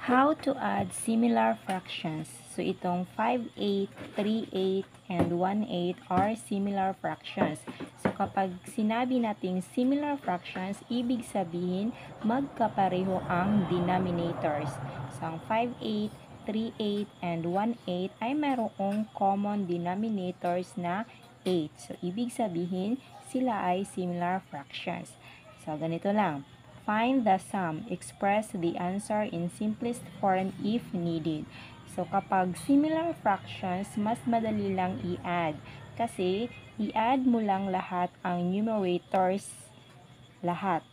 How to add similar fractions. So, itong 5/8, 3/8, and 1/8 are similar fractions. So, kapag sinabi nating similar fractions, ibig sabihin magkapareho ang denominators. So, ang 5/8, 3/8, and 1/8 ay mayroong common denominators na 8. So, ibig sabihin sila ay similar fractions. So, ganito lang. Find the sum. Express the answer in simplest form if needed. So, kapag similar fractions, mas madali lang i-add. Kasi, i-add mo lang lahat ang numerators, lahat.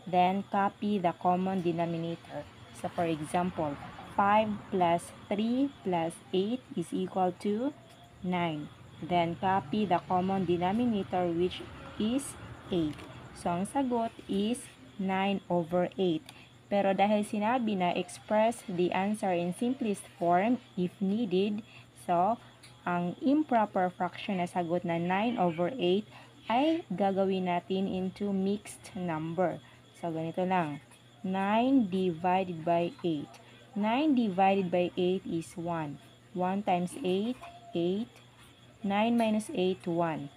Then, copy the common denominator. So, for example, 5 plus 3 plus 8 is equal to 9. Then, copy the common denominator which is 8. So, ang sagot is 9/8. Pero dahil sinabi na express the answer in simplest form if needed, so, ang improper fraction na sagot na 9/8 ay gagawin natin into mixed number. So, ganito lang. 9 divided by 8. 9 divided by 8 is 1. 1 times 8, 8. 9 minus 8, 1.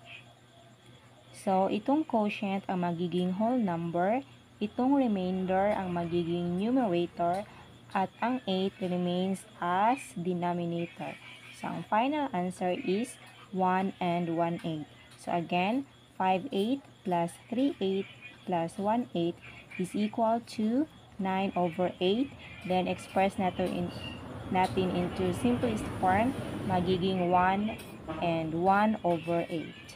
So, itong quotient ang magiging whole number, itong remainder ang magiging numerator, at ang 8 remains as denominator. So, ang final answer is 1 and 1/8. So, again, 5/8 plus 3/8 plus 1/8 is equal to 9/8. Then, express natin into simplest form, magiging 1 and 1/8.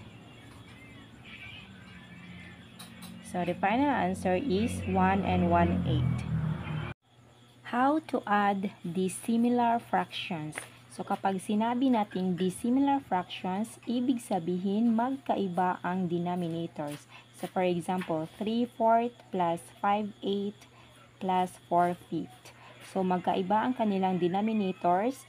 So, the final answer is 1 and 1/8. How to add dissimilar fractions. So, kapag sinabi natin dissimilar fractions, ibig sabihin magkaiba ang denominators. So, for example, 3/4 plus 5/8 plus 4/5. So, magkaiba ang kanilang denominators.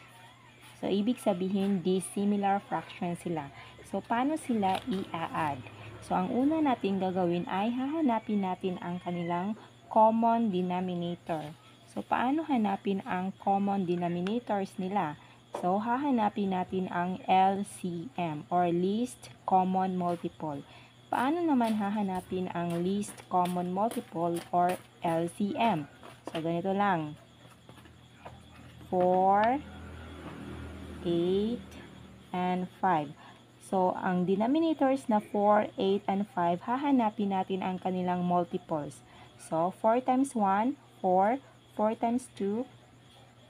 So, ibig sabihin dissimilar fractions sila. So, paano sila i-add? So, ang una natin gagawin ay hahanapin natin ang kanilang common denominator. So, paano hanapin ang common denominators nila? So, hahanapin natin ang LCM or least common multiple. Paano naman hahanapin ang least common multiple or LCM? So, ganito lang. 4, 8, and 5. So, ang denominators na 4, 8, and 5, hahanapin natin ang kanilang multiples. So, 4 times 1, 4. 4 times 2,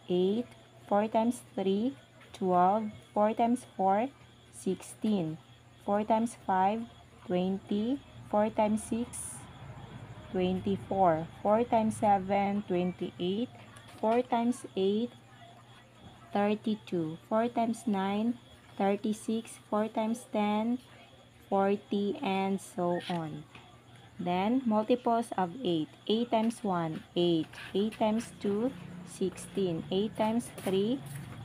8. 4 times 3, 12. 4 times 4, 16. 4 times 5, 20. 4 times 6, 24. 4 times 7, 28. 4 times 8, 32. 4 times 9, 36. 4 times 10, 40, and so on. Then, multiples of 8. 8 times 1, 8. 8 times 2, 16. 8 times 3,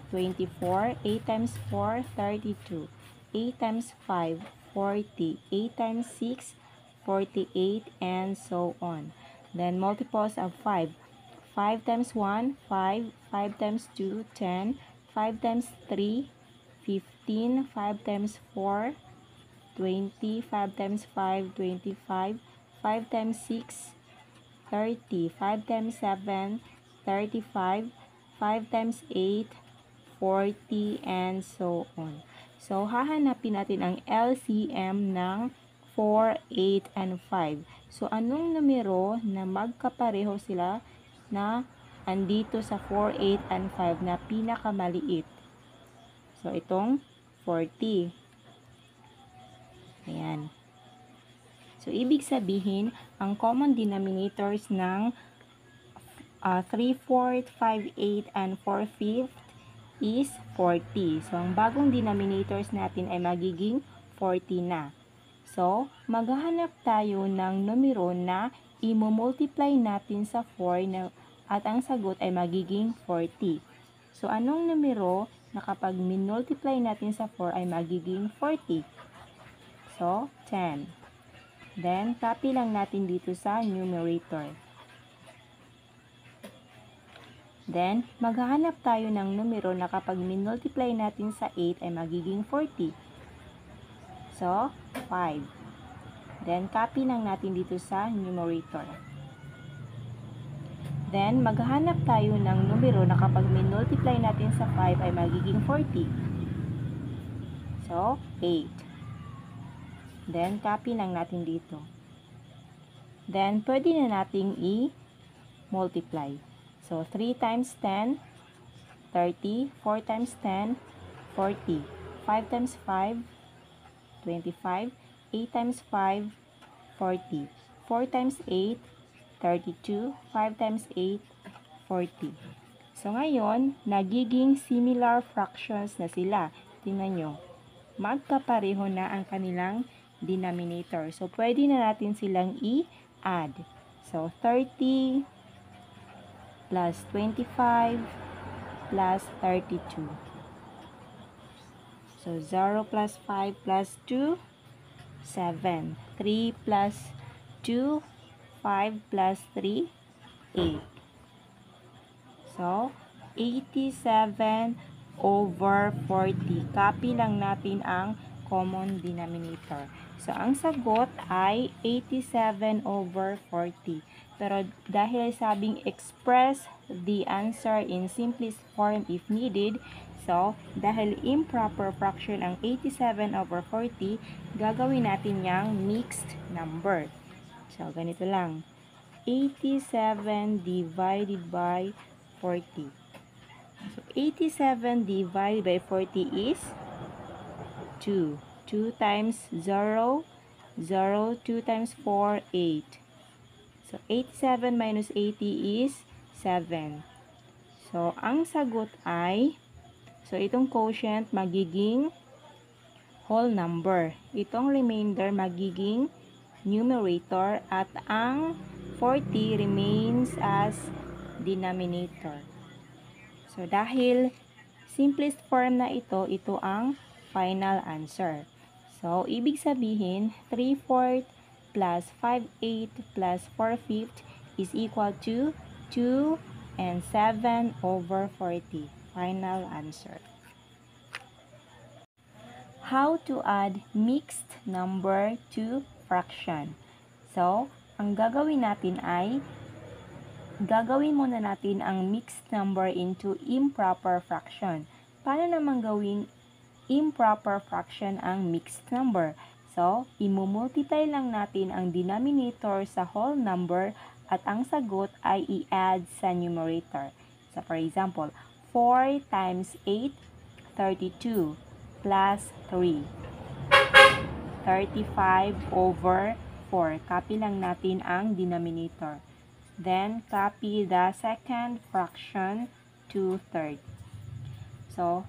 24. 8 times 4, 32. 8 times 5, 40. 8 times 6, 48, and so on. Then, multiples of 5. 5 times 1, 5. 5 times 2, 10. 5 times 3, 15. 5 times 4, 20. 5 times 5, 25. 5 times 6, 30. 5 times 7, 35. 5 times 8, 40, and so on. So, hahanapin natin ang LCM ng 4, 8, and 5. So, anong numero na magkapareho sila na andito sa 4, 8, and 5 na pinakamaliit? So, itong 40. Ayan. So, ibig sabihin, ang common denominators ng 3/4, 5/8, and 4/5 is 40. So, ang bagong denominators natin ay magiging 40 na. So, maghahanap tayo ng numero na i-multiply natin sa 4 at ang sagot ay magiging 40. So, anong numero na kapag min-multiply natin sa 4 ay magiging 40? So, 10. Then, copy lang natin dito sa numerator. Then, maghahanap tayo ng numero na kapag minultiply natin sa 8 ay magiging 40. So, 5. Then, copy lang natin dito sa numerator. Then, maghahanap tayo ng numero na kapag minultiply natin sa 5 ay magiging 40. So, 8. Then, copy lang natin dito. Then, pwede na nating i-multiply. So, 3 times 10, 30. 4 times 10, 40. 5 times 5, 25. 8 times 5, 40. 4 times 8, 32. 5 times 8, 40. So, ngayon, nagiging similar fractions na sila. Tingnan nyo. Magkapareho na ang kanilang denominator. So, pwede na natin silang i-add. So, 30 plus 25 plus 32. So, 0 plus 5 plus 2, 7. 3 plus 2, 5 plus 3, 8. So, 87 over 40. Copy lang natin ang common denominator. So, ang sagot ay 87 over 40. Pero dahil sabing express the answer in simplest form if needed, so, dahil improper fraction ang 87 over 40, gagawin natin yang mixed number. So, ganito lang. 87 divided by 40. So, 87 divided by 40 is 2. 2 times 0, 0. 2 times 4, 8. So, 87 minus 80 is 7. So, ang sagot ay, so, itong quotient magiging whole number. Itong remainder magiging numerator at ang 40 remains as denominator. So, dahil simplest form na ito, ito ang final answer. So, ibig sabihin, 3/4 plus 5/8 plus 4/5 is equal to 2 and 7 over 40. Final answer. How to add mixed number to fraction. So, ang gagawin natin ay, gagawin muna natin ang mixed number into improper fraction. Paano naman gawing improper fraction ang mixed number? So, imumultiply lang natin ang denominator sa whole number at ang sagot ay i-add sa numerator. So, for example, 4 times 8, 32 plus 3. 35 over 4. Copy lang natin ang denominator. Then, copy the second fraction, 2/3. So,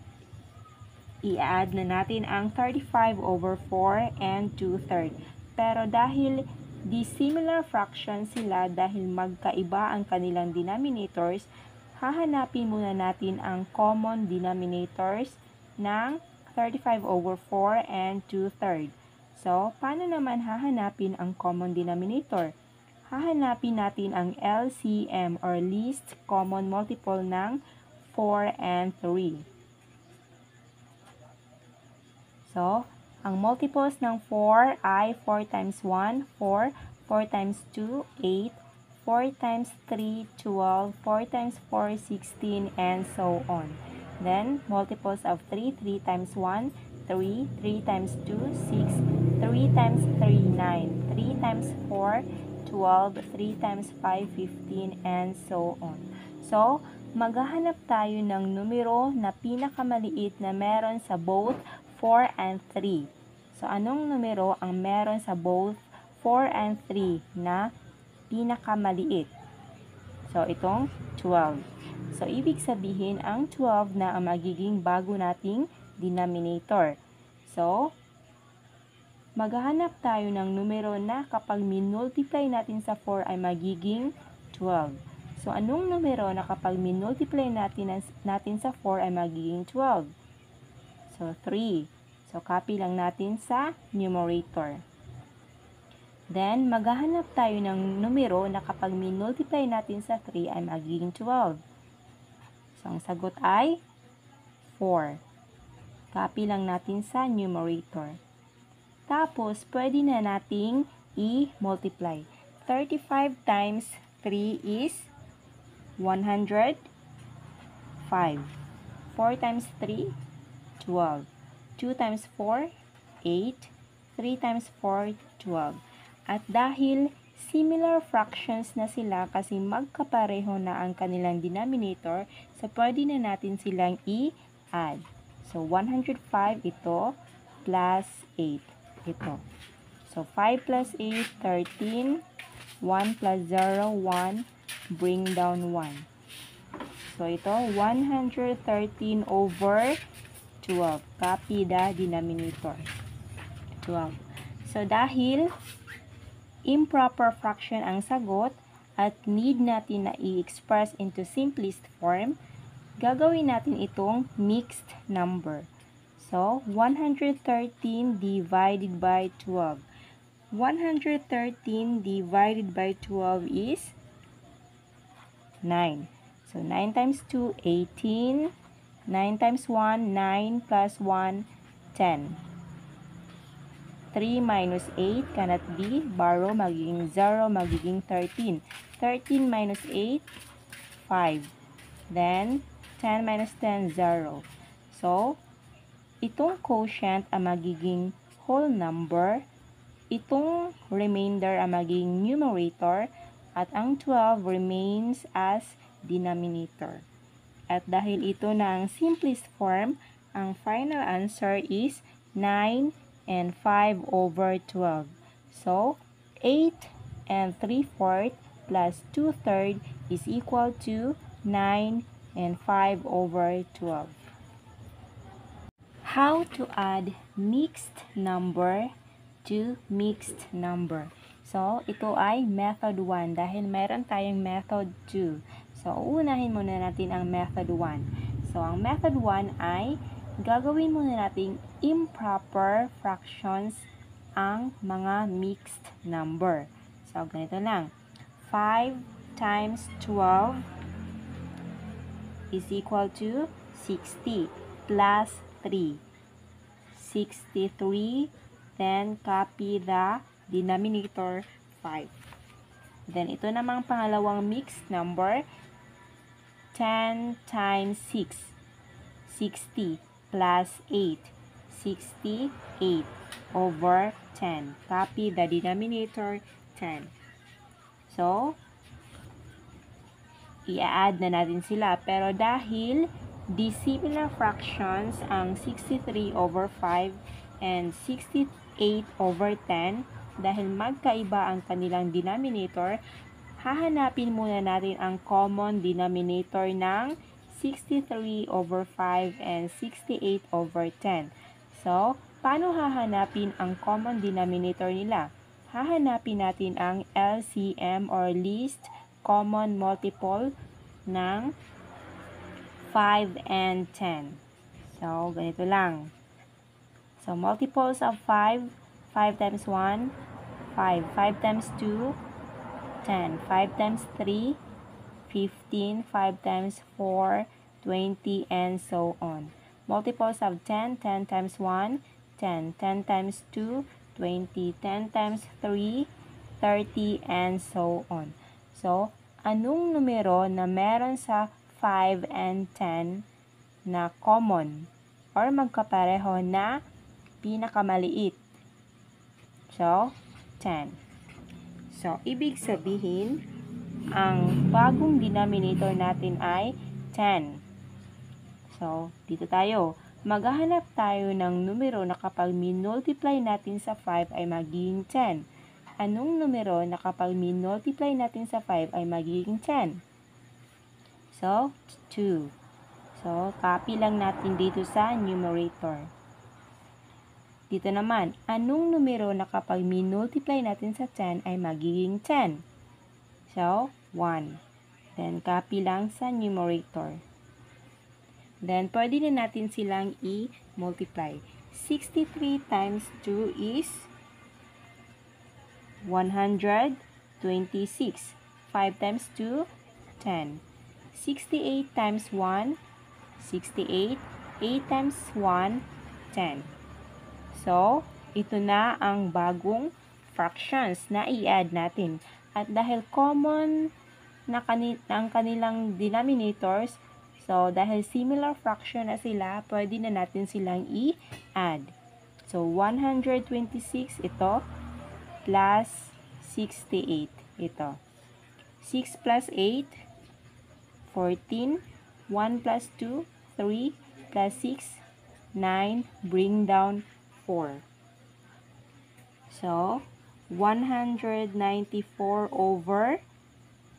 i-add na natin ang 35 over 4 and 2/3. Pero dahil dissimilar fractions sila, dahil magkaiba ang kanilang denominators, hahanapin muna natin ang common denominators ng 35 over 4 and 2/3. So, paano naman hahanapin ang common denominator? Hahanapin natin ang LCM or least common multiple ng 4 and 3. So, ang multiples ng 4 ay 4 times 1, 4, 4 times 2, 8, 4 times 3, 12, 4 times 4, 16, and so on. Then, multiples of 3, 3 times 1, 3, 3 times 2, 6, 3 times 3, 9, 3 times 4, 12, 3 times 5, 15, and so on. So, maghahanap tayo ng numero na pinakamaliit na meron sa both 4 and 3. So, anong numero ang meron sa both 4 and 3 na pinakamaliit? So, itong 12. So, ibig sabihin, ang 12 na ang magiging bago nating denominator. So, maghahanap tayo ng numero na kapag minultiply natin sa 4 ay magiging 12. So, anong numero na kapag minultiply natin sa 4 ay magiging 12? So, 3. So, copy lang natin sa numerator. Then, maghahanap tayo ng numero na kapag minultiply natin sa 3 ay magiging 12. So, ang sagot ay 4. Copy lang natin sa numerator. Tapos, pwede na nating i-multiply. 35 times 3 is 105. 4 times 3, 12. 2 times 4, 8. 3 times 4, 12. At dahil similar fractions na sila kasi magkapareho na ang kanilang denominator, so pwede na natin silang i-add. So, 105 ito plus 8 ito. So, 5 plus 8, 13. 1 plus 0, 1. Bring down 1. So, ito, 113 over 12. Copy the denominator. 12. So, dahil improper fraction ang sagot at need natin na i-express into simplest form, gagawin natin itong mixed number. So, 113 divided by 12. 113 divided by 12 is 9. So, 9 times 2, 18. 9 times 1, 9 plus 1, 10. 3 minus 8 cannot be. Borrow, magiging 0, magiging 13. 13 minus 8, 5. Then, 10 minus 10, 0. So, itong quotient ang magiging whole number. Itong remainder ang magiging numerator. At ang 12 remains as denominator. At dahil ito na ang simplest form, ang final answer is 9 and 5 over 12. So, 8 and 3/4 plus 2/3 is equal to 9 and 5 over 12. How to add mixed number to mixed number. So, ito ay method 1 dahil meron tayong method 2. So, uunahin muna natin ang method 1. So, ang method 1 ay gagawin muna nating improper fractions ang mga mixed number. So, ganito lang. 5 times 12 is equal to 60 plus 3. 63. Then, copy the denominator 5. Then, ito namang pangalawang mixed number. 10 times 6. 60 plus 8. 68 over 10. Copy the denominator 10. So, i-add na natin sila. Pero dahil dissimilar fractions ang 63 over 5 and 68 over 10, dahil magkaiba ang kanilang denominator, hahanapin muna natin ang common denominator ng 63 over 5 and 68 over 10. So, paano hahanapin ang common denominator nila? Hahanapin natin ang LCM or least common multiple ng 5 and 10. So, ganito lang. So, multiples of 5, 5 times 1, 5. 5 times 2, 10. 5 times 3, 15. 5 times 4, 20, and so on. Multiples of 10, 10 times 1, 10. 10 times 2, 20. 10 times 3, 30, and so on. So, anong numero na meron sa 5 and 10 na common or magkapareho na pinakamaliit? So, 10. So, ibig sabihin, ang bagong denominator natin ay 10. So, dito tayo. Maghahanap tayo ng numero na kapag minultiply natin sa 5 ay magiging 10. Anong numero na kapag minultiply natin sa 5 ay magiging 10? So, 2. So, copy lang natin dito sa numerator. Dito naman, anong numero na kapag minultiply natin sa 10 ay magiging 10? So, 1. Then, copy lang sa numerator. Then, pwede na natin silang i-multiply. 63 times 2 is 126. 5 times 2, 10. 68 times 1, 68. 8 times 1, 10. So, ito na ang bagong fractions na i-add natin. At dahil common na ang kanilang denominators, so dahil similar fraction na sila, pwede na natin silang i-add. So, 126 ito, plus 68 ito. 6 plus 8, 14. 1 plus 2, 3. Plus 6, 9. Bring down 4. So, 194 over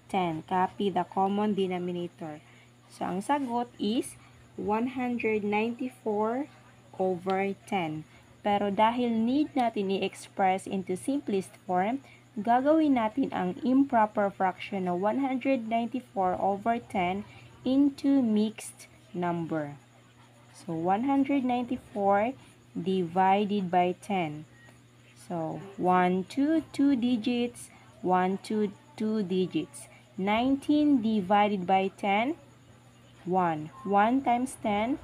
10. Copy the common denominator. So, ang sagot is 194 over 10. Pero dahil need natin i-express into simplest form, gagawin natin ang improper fraction na 194 over 10 into mixed number. So, 194 divided by 10. So, 1, 2, 2 digits, 1, 2, 2 digits. 19 divided by 10, 1. 1 times 10,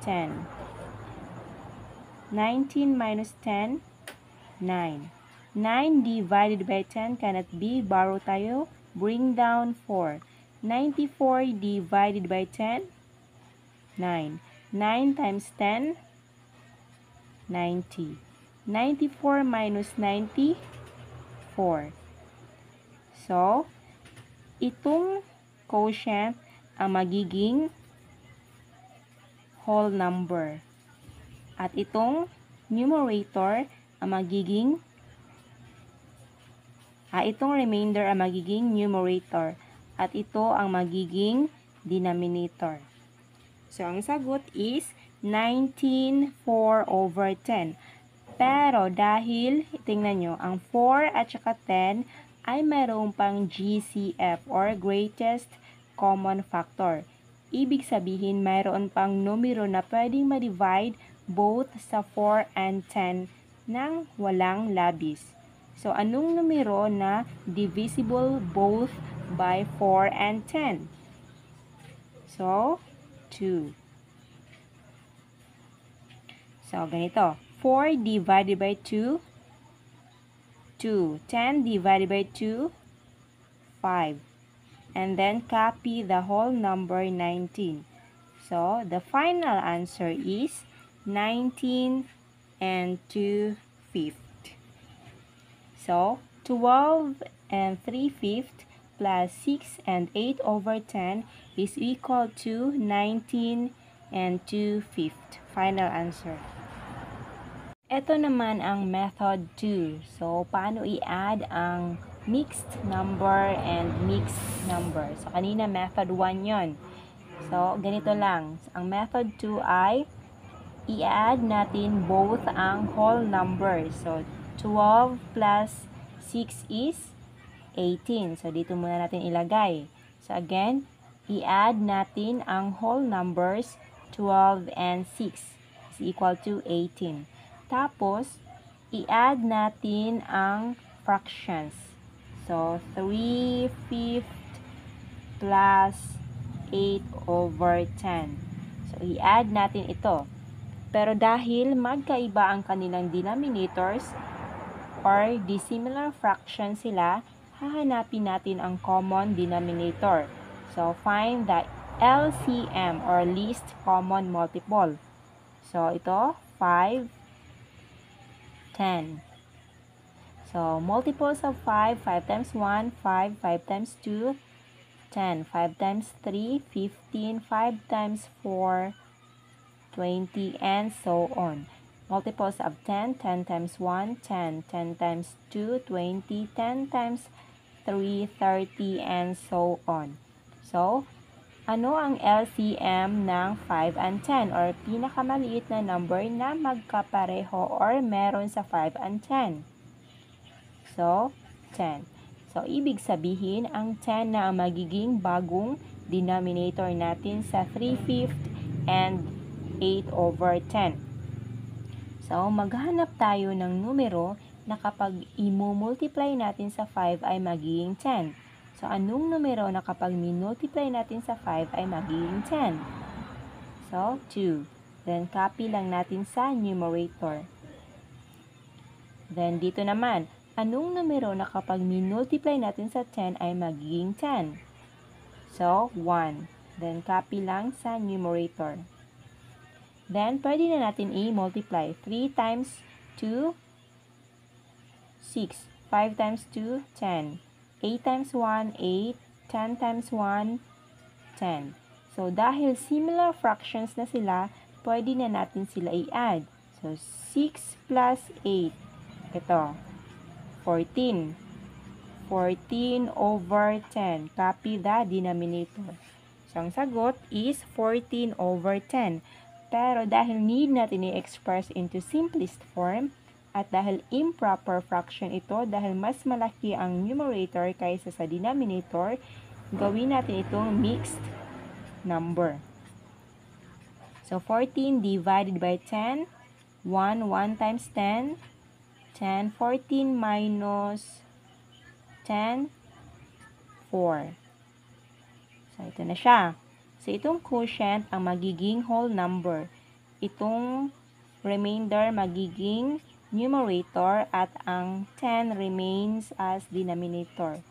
10. 19 minus 10, 9. 9 divided by 10 cannot be. Borrow tayo. Bring down 4. 94 divided by 10, 9. 9 times 10, 90. 94 minus 90, 4. So, itong quotient ang magiging whole number. At itong numerator ang magiging itong remainder ang magiging numerator. At ito ang magiging denominator. So, ang sagot is 19 4 over 10. Pero dahil, tingnan nyo, ang 4 at saka 10 ay mayroon pang GCF or greatest common factor. Ibig sabihin, mayroon pang numero na pwedeng ma-divide both sa 4 and 10 nang walang labis. So, anong numero na divisible both by 4 and 10? So, 2. So, ganito. 4 divided by 2, 2. 10 divided by 2, 5. And then, copy the whole number 19. So, the final answer is 19 and 2/5. So, 12 and 3/5 plus 6 and 8 over 10 is equal to 19 and 2/5. Final answer. Ito naman ang method 2. So, paano i-add ang mixed number and mixed number. So, kanina method 1 yon. So, ganito lang. Ang method 2 ay i-add natin both ang whole numbers. So, 12 plus 6 is 18. So, dito muna natin ilagay. So, again, i-add natin ang whole numbers 12 and 6 is equal to 18. Tapos, i-add natin ang fractions. So, 3/5 plus 8 over 10. So, i-add natin ito. Pero dahil magkaiba ang kanilang denominators or dissimilar fraction sila, hahanapin natin ang common denominator. So, find the LCM or least common multiple. So, ito, 5, 10. So, multiples of 5, 5 times 1, 5, 5 times 2, 10, 5 times 3, 15, 5 times 4, 20, and so on. Multiples of 10, 10 times 1, 10, 10 times 2, 20, 10 times 3, 30, and so on. So, ano ang LCM ng 5 and 10 or pinakamaliit na number na magkapareho or meron sa 5 and 10? So, 10. So, ibig sabihin, ang 10 na ang magiging bagong denominator natin sa 3/5 and 8 over 10. So, maghanap tayo ng numero na kapag i-multiply natin sa 5 ay magiging 10. So, anong numero na kapag minultiply natin sa 5 ay magiging 10? So, 2. Then, copy lang natin sa numerator. Then, dito naman, anong numero na kapag minultiply natin sa 10 ay magiging 10? So, 1. Then, copy lang sa numerator. Then, pwede na natin i-multiply. 3 times 2, 6. 5 times 2, 10. 8 times 1, 8. 10 times 1, 10. So, dahil similar fractions na sila, pwede na natin sila i-add. So, 6 plus 8. Ito, 14. 14 over 10. Copy the denominator. So, ang sagot is 14 over 10. Pero dahil need natin i-express into simplest form, at dahil improper fraction ito, dahil mas malaki ang numerator kaysa sa denominator, gawin natin itong mixed number. So, 14 divided by 10, 1 times 10, 10, 14 minus 10, 4. So, ito na siya. So, itong quotient ang magiging whole number. Itong remainder magiging numerator at ang 10 remains as denominator.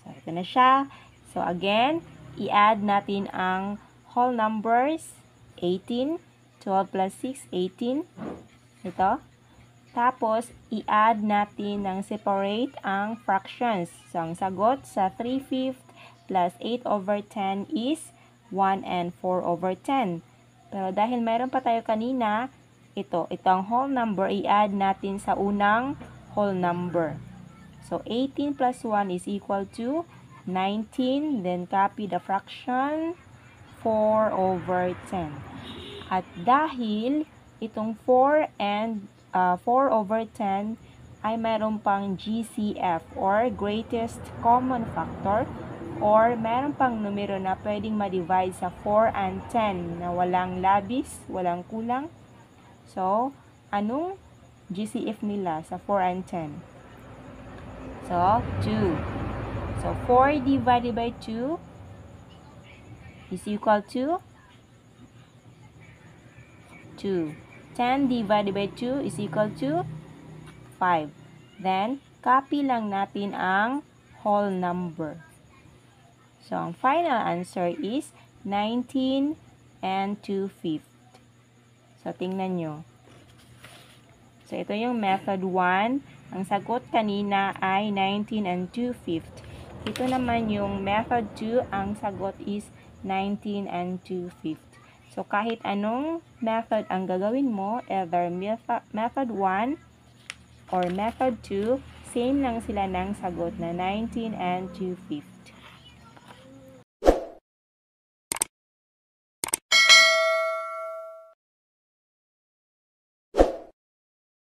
So, ito na siya. So, again, i-add natin ang whole numbers. 18. 12 plus 6, 18. Ito. Tapos, i-add natin ng separate ang fractions. So, ang sagot sa 3/5 plus 8 over 10 is 1 and 4 over 10. Pero dahil mayroon pa tayo kanina, itong whole number, i-add natin sa unang whole number. So, 18 plus 1 is equal to 19. Then, copy the fraction, 4 over 10. At dahil itong 4 and 4 over 10 ay mayroon pang GCF or greatest common factor, or mayroon pang numero na pwedeng ma-divide sa 4 and 10 na walang labis, walang kulang. So, anong GCF nila sa 4 and 10? So, 2. So, 4 divided by 2 is equal to 2. 10 divided by 2 is equal to 5. Then, copy lang natin ang whole number. So, ang final answer is 19 and 2/5. So, tingnan nyo. So, ito yung method 1. Ang sagot kanina ay 19 and 2/5. Ito naman yung method 2. Ang sagot is 19 and 2/5. So, kahit anong method ang gagawin mo, either method 1 or method 2, same lang sila ng sagot na 19 and 2/5.